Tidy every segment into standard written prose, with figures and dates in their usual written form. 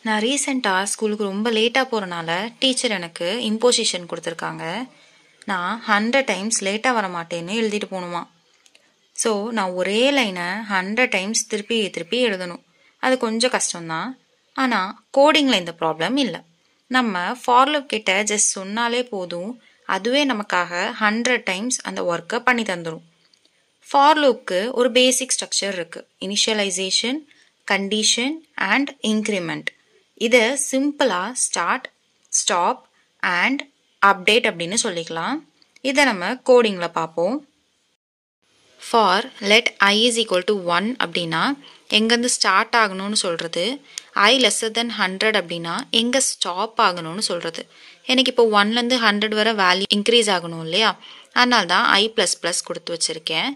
நான் ரீசெண்டாக ஸ்கூலுக்கு ரொம்ப லேட்டாக போகிறனால டீச்சர் எனக்கு இம்போசிஷன் கொடுத்துருக்காங்க. நான் 100 டைம்ஸ் லேட்டாக வர மாட்டேன்னு எழுதிட்டு போகணுமா. ஸோ நான் ஒரே லைனை 100 டைம்ஸ் திருப்பி திருப்பி எழுதணும். அது கொஞ்சம் கஷ்டம்தான். ஆனால் கோடிங்கில் இந்த ப்ராப்ளம் இல்லை. நம்ம ஃபார் லூப் கிட்ட ஜஸ்ட் சொன்னாலே போதும், அதுவே நமக்காக 100 டைம்ஸ் அந்த ஒர்க்கை பண்ணி தந்துடும். ஃபார் லூப்க்கு ஒரு பேசிக் ஸ்ட்ரக்சர் இருக்குது. Initialization, condition and increment. இதை சிம்பிளாக ஸ்டார்ட், ஸ்டாப் அண்ட் அப்டேட் அப்படின்னு சொல்லிக்கலாம். இதை நம்ம கோடிங்கில் பார்ப்போம். For let I is equal to 1 அப்படின்னா எங்கேருந்து ஸ்டார்ட் ஆகணும்னு சொல்கிறது. I lesser than 100 அப்படின்னா எங்கே ஸ்டாப் ஆகணும்னு சொல்கிறது. எனக்கு இப்போ 1லேருந்து 100 வரை வேல்யூ இன்க்ரீஸ் ஆகணும் இல்லையா, அதனால தான் I++ கொடுத்து வச்சுருக்கேன்.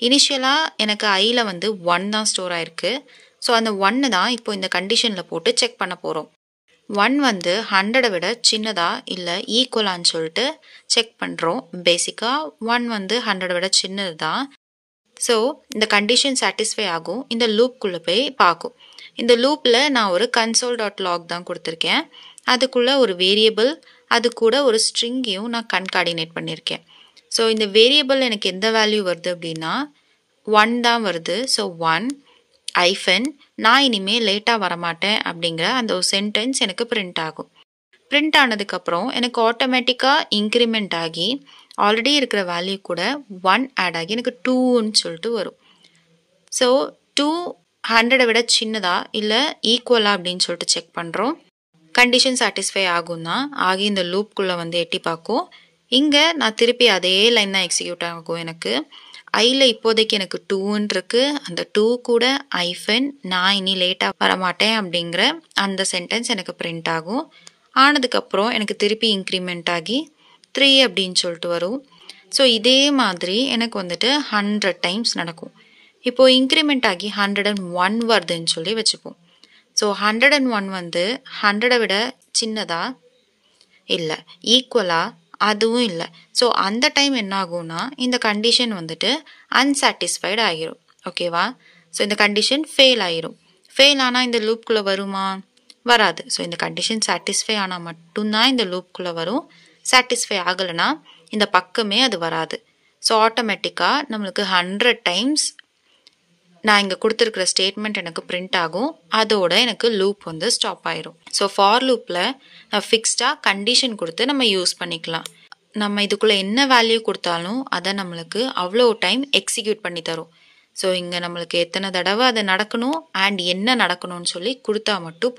இனிஷியலாக எனக்கு ஐயில் 1 தான் ஸ்டோர் ஆகிருக்கு. ஸோ அந்த 1 தான் இப்போ இந்த கண்டிஷனில் போட்டு செக் பண்ண போகிறோம். 1 100 விட சின்னதா இல்லை ஈக்குவலான்னு சொல்லிட்டு செக் பண்ணுறோம். பேசிக்காக 1 100 விட சின்னது தான். ஸோ இந்த கண்டிஷன் சாட்டிஸ்ஃபை ஆகும். இந்த லூப்குள்ளே போய் பார்க்கும். இந்த லூப்பில் நான் ஒரு console.log தான் கொடுத்துருக்கேன். அதுக்குள்ளே ஒரு வேரியபிள், அது கூட ஒரு ஸ்ட்ரிங்கையும் நான் கன்கார்டினேட் பண்ணியிருக்கேன். ஸோ இந்த வேரியபிள் எனக்கு எந்த வேல்யூ வருது அப்படின்னா 1 தான் வருது. ஸோ 1 ஐஃபன் நான் இனிமேல் லேட்டாக வரமாட்டேன் அப்படிங்கிற அந்த ஒரு சென்டென்ஸ் எனக்கு பிரிண்ட் ஆகும். பிரிண்ட் ஆனதுக்கப்புறம் எனக்கு ஆட்டோமேட்டிக்காக இன்க்ரிமெண்ட் ஆகி ஆல்ரெடி இருக்கிற வேல்யூ கூட 1 ஆட் ஆகி எனக்கு 2ன்னு சொல்லிட்டு வரும். ஸோ 2 100 விட சின்னதா இல்லை ஈக்குவலா அப்படின்னு சொல்லிட்டு செக் பண்ணுறோம். கண்டிஷன் சாட்டிஸ்ஃபை ஆகும்னா ஆகி இந்த லூப்குள்ளே எட்டி பார்க்கும். இங்கே நான் திருப்பி அதே லைன் தான் எக்ஸிக்யூட் ஆகும். எனக்கு ஐயில் இப்போதைக்கு எனக்கு 2ன்னு இருக்கு. அந்த 2 கூட ஐஃபன் நான் இனி லேட்டாக வரமாட்டேன் அப்படிங்கிற அந்த சென்டென்ஸ் எனக்கு பிரிண்ட் ஆகும். ஆனதுக்கப்புறம் எனக்கு திருப்பி இன்க்ரிமெண்ட் ஆகி 3 அப்படின்னு சொல்லிட்டு வரும். ஸோ இதே மாதிரி எனக்கு 100 டைம்ஸ் நடக்கும். இப்போது இன்க்ரிமெண்ட் ஆகி 101 வருதுன்னு சொல்லி வச்சுப்போம். ஸோ 101 100 விட சின்னதா இல்லை ஈக்குவலா அதுவும் இல்லை. ஸோ அந்த டைம் என்ன ஆகும்னா இந்த கண்டிஷன் அன்சாட்டிஸ்ஃபைடு ஆகிரும். ஓகேவா. ஸோ இந்த கண்டிஷன் ஃபெயில் ஆகிரும். ஃபெயில் ஆனால் இந்த லூப்குள்ளே வருமா? வராது. ஸோ இந்த கண்டிஷன் சாட்டிஸ்ஃபை ஆனால் மட்டும்தான் இந்த லூப்குள்ளே வரும். சாட்டிஸ்ஃபை ஆகலைன்னா இந்த பக்கமே அது வராது. ஸோ ஆட்டோமேட்டிக்காக நம்மளுக்கு 100 டைம்ஸ் நான் இங்கே கொடுத்துருக்குற ஸ்டேட்மெண்ட் எனக்கு பிரிண்ட் ஆகும். அதோட எனக்கு லூப் ஸ்டாப் ஆயிரும். ஸோ ஃபார் லூப்பில் நான் ஃபிக்ஸ்டாக கண்டிஷன் கொடுத்து நம்ம யூஸ் பண்ணிக்கலாம். நம்ம இதுக்குள்ளே என்ன வேல்யூ கொடுத்தாலும் அதை நம்மளுக்கு அவ்வளோ டைம் எக்ஸிக்யூட் பண்ணி தரும். ஸோ இங்கே நம்மளுக்கு எத்தனை தடவை அதை நடக்கணும் அண்ட் என்ன நடக்கணும்னு சொல்லி கொடுத்தா மட்டும் போதும்.